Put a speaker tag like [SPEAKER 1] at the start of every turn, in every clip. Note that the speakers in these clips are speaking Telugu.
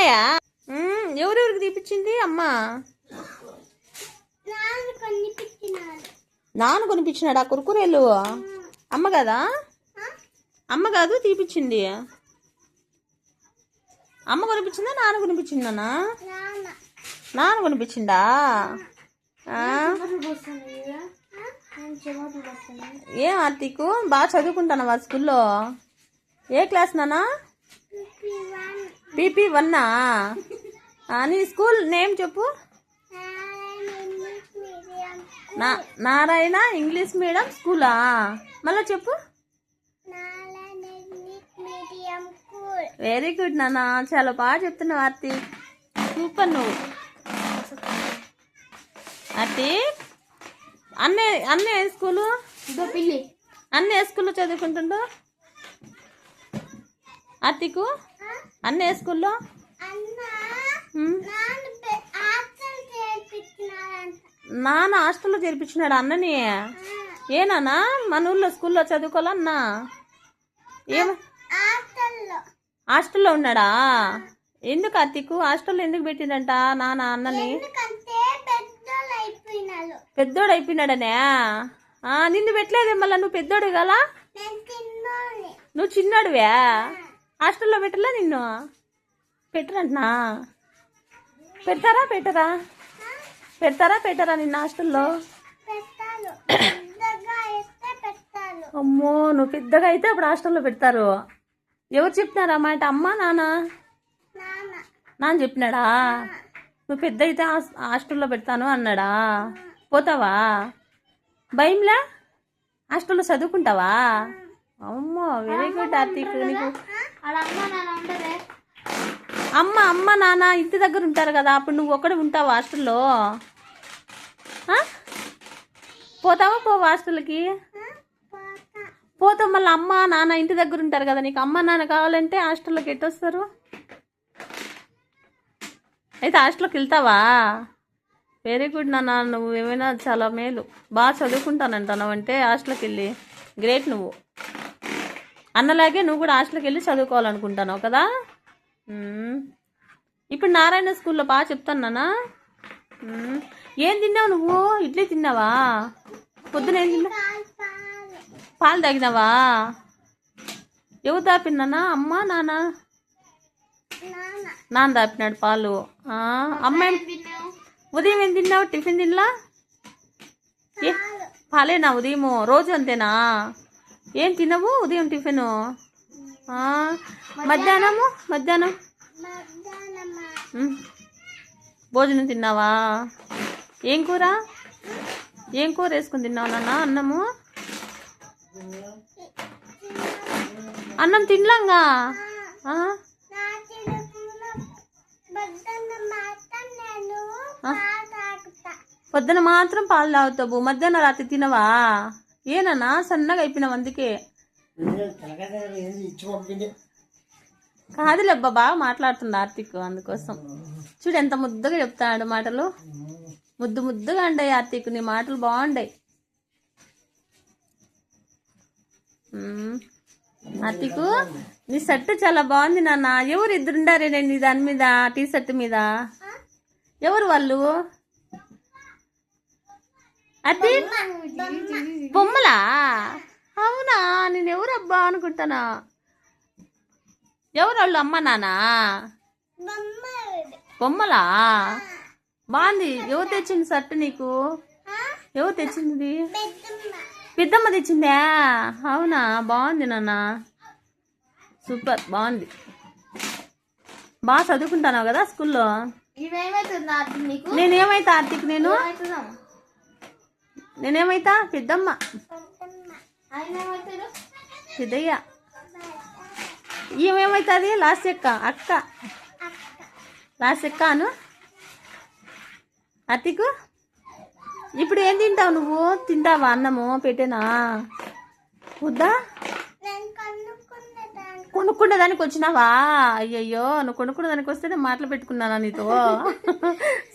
[SPEAKER 1] ఉన్నాయా? ఎవరెవరికి తీపిచ్చింది అమ్మ? నాన్న కొనిపించినాడు ఆ కురుకురేలు. అమ్మ కదా? అమ్మ కాదు తీపిచ్చింది. అమ్మ కొనిపించిందా నాన్న కొనిపించిందా? నాన్న కొనిపించిందా? ఏం ఆర్తికు బాగా చదువుకుంటానవా స్కూల్లో? ఏ క్లాస్ నానా? PP1. నీ స్కూల్ నేమ్ చెప్పు. నారాయణ ఇంగ్లీష్ మీడియం స్కూలా? మళ్ళీ చెప్పు. వెరీ గుడ్ నాన్న, చాలా బాగా చెప్తున్నావు ఆర్తి. సూపర్ నువ్వు ఆర్తి. అన్నీ ఏ స్కూలు? అన్నీ ఏ స్కూల్లో చదువుకుంటుండో ఆర్తికు? అన్నీ ఏ స్కూల్లో? నాన్న హాస్టల్లో చేర్పించినాడు అన్నని. ఏ నాన్న మన ఊళ్ళో స్కూల్లో చదువుకోవాలన్నా? ఏమ హాస్టల్లో ఉన్నాడా? ఎందుకు ఆర్తికు హాస్టల్లో ఎందుకు పెట్టిండంట నాన్న అన్నని? పెద్దోడు అయిపోయినాడనే. నిన్ను పెట్టలేదే మళ్ళా? నువ్వు పెద్దోడు కదా? నువ్వు చిన్నోడువే. హాస్టల్లో పెట్టలా నిన్ను? పెట్టరంటనా? పెడతారా పెట్టరా నిన్న హాస్టల్లో? అమ్మో, నువ్వు పెద్దగా అయితే అప్పుడు హాస్టల్లో పెడతారు. ఎవరు చెప్తున్నారా మాట? అమ్మ నాన్న? నాన్న చెప్పినాడా? నువ్వు పెద్ద అయితే హాస్టల్లో పెడతాను అన్నాడా? పోతావా? భయంలా? హాస్టల్లో చదువుకుంటావా? అమ్మో, వెరీ గుడ్ ఆర్తిక్. నీకు అమ్మ నాన్న ఇంటి దగ్గర ఉంటారు కదా, అప్పుడు నువ్వు ఒక్కడే ఉంటావా హాస్టల్లో? పోతావా పోవా హాస్టల్కి? పోతావు. మళ్ళీ అమ్మ నాన్న ఇంటి దగ్గర ఉంటారు కదా, నీకు అమ్మ నాన్న కావాలంటే హాస్టల్లోకి ఎట్టొస్తారు? అయితే హాస్టల్కి వెళ్తావా? వెరీ గుడ్ నాన్న, నువ్వు ఏమైనా చాలా మేలు. బాగా చదువుకుంటానంటున్నావు అంటే హాస్టల్కి వెళ్ళి గ్రేట్. నువ్వు అన్నలాగే నువ్వు కూడా హాస్టల్కి వెళ్ళి చదువుకోవాలనుకుంటున్నావు కదా. ఇప్పుడు నారాయణ స్కూల్లో బాగా చెప్తాను. ఏం తిన్నావు నువ్వు? ఇడ్లీ తిన్నావా? పొద్దున ఏం తిన్నావు? పాలు తాగినావా? ఎవరు తాపినా? అమ్మ నాన్న? నాన్న తాపినాడు పాలు. అమ్మాయి ఉదయం ఏం తిన్నావు? టిఫిన్ తినలా? పాలేనా ఉదయము? రోజు అంతేనా? ఏం తినవు ఉదయం టిఫిను? మధ్యాహ్నం భోజనం తిన్నావా? ఏం కూర వేసుకుని తిన్నావు నాన్న? అన్నం తినలాంగా? పొద్దున మాత్రం పాలు తాగుతావు, మధ్యాహ్నం రాత్రి తినవా? ఏనన్నా సన్నగా అయిపోయినావు అందుకే. కాదులేబ్బా, బాగా మాట్లాడుతుంది ఆర్తిక్, అందుకోసం. చూడు ఎంత ముద్దుగా చెప్తాడు మాటలు. ముద్దుగా అండాయి ఆర్తిక్, నీ మాటలు బాగుండాయి. ఆర్తిక్, నీ షర్ట్ చాలా బాగుంది నాన్న. ఎవరు ఇద్దరుండారే నేను నీ దాని మీద, టీ షర్ట్ మీద? ఎవరు వాళ్ళు? అది బొమ్మలా? అవునా, నేను ఎవరబ్బా అనుకుంటానా. ఎవరు వాళ్ళు? అమ్మ నాన్న బొమ్మలా? బాగుంది. ఎవరు తెచ్చింది షర్ట్ నీకు? ఎవరు తెచ్చింది? పెద్దమ్మ తెచ్చిందా? అవునా, బాగుంది నాన్న, సూపర్, బాగుంది. బాగా చదువుకుంటానావు కదా స్కూల్లో? నేనేమైతా ఆర్తిక్? నేనేమైతా? పెద్దమ్మ, పెద్దయ్య. ఏమేమవుతుంది? లాస్ట్ అక్క లాస్ట్ అను ఆర్తిక్. ఇప్పుడు ఏం తింటావు నువ్వు? తింటావా అన్నము? పెట్టేనా? వద్దా? కొనుక్కునే దానికి వచ్చినావా? అయ్యయ్యో, నువ్వు కొనుక్కునే దానికి వస్తే నేను మాటలు పెట్టుకున్నానా నీతో?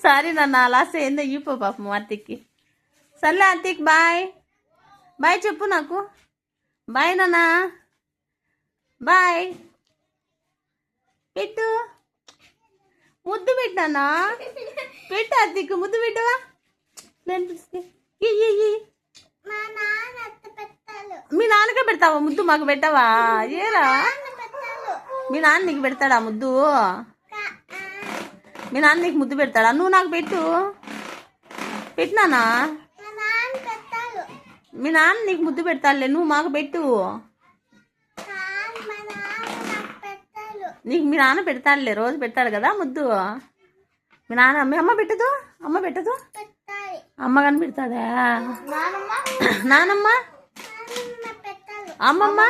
[SPEAKER 1] సారీ నాన్న, లాస్ట్ ఏందో ఇపో పాపం ఆర్తిక్కి. సర్లే ఆర్తిక్, బాయ్ చెప్పు నాకు. బాయ్ నాన్న, బాయ్ పెట్టు. పెట్టానా పెట్టు అత్తికు ముద్దు పెట్టవా మీ నాన్నకే పెడతావా ముద్దు మాకు పెట్టవా ఏరా మీ నాన్న నీకు పెడతాడా ముద్దు మీ నాన్న నీకు ముద్దు పెడతాడా నువ్వు నాకు పెట్టు పెట్టినానా మీ నాన్న నీకు ముద్దు పెడతాడులే నువ్వు మాకు పెట్టు నీకు మీ నాన్న పెడతాడులే రోజు పెడతాడు కదా ముద్దు మీ నాన్న మీ అమ్మ పెట్టదు అమ్మ కానీ పెడతాదా నానమ్మ అమ్మమ్మ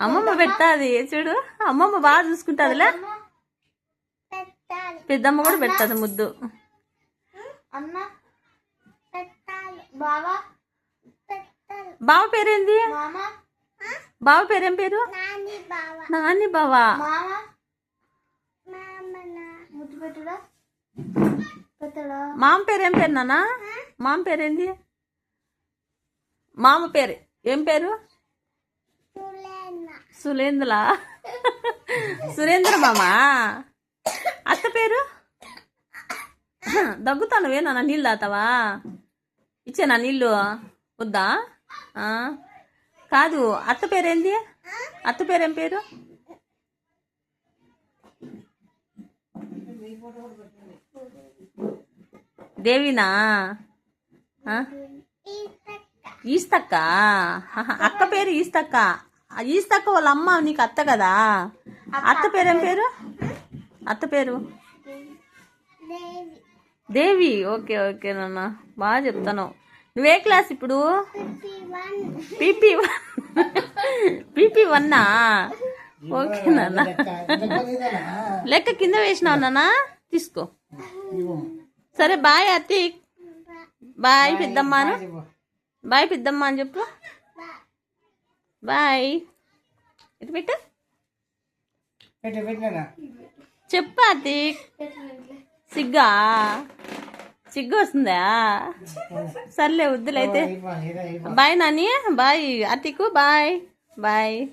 [SPEAKER 1] అమ్మమ్మ పెడతాది చూడు అమ్మమ్మ బాగా చూసుకుంటాదిలే పెద్దమ్మ కూడా పెడతాది ముద్దు బావ పేరేంది బావ పేరేం పేరు నాని బావా మామ పేరేం పేరు నాన్న మామ పేరేంది మామ పేరు ఏం పేరు సురేంద్ర మామా అత్త పేరు దగ్గుతానువే నాన్న నీళ్ళు తాతావా ఇచ్చానా నీళ్ళు వద్దా కాదు అత్త పేరేంది అత్త పేరేం పేరు దేవినా ఈస్తక్క అక్క పేరు ఈస్తక్క ఈస్తక్క వాళ్ళ అమ్మ నీకు అత్త కదా అత్త పేరేం పేరు అత్త పేరు దేవి ఓకే ఓకే నాన్న బాగా చెప్తాను నువ్వే క్లాస్ ఇప్పుడు PP1 ఓకే నాన్న లెక్క కింద వేసినావు నాన్న తీసుకో సరే బాయ్ అత్తి బాయ్ పెద్దమ్మాను బాయ్ పెద్దమ్మ అని చెప్పు బాయ్ ఇటు పెట్టు చెప్పు అత్తి సిగ్గు వస్తుందా సర్లే వద్దులైతే బాయ్ నాని బాయ్ అతికు బాయ్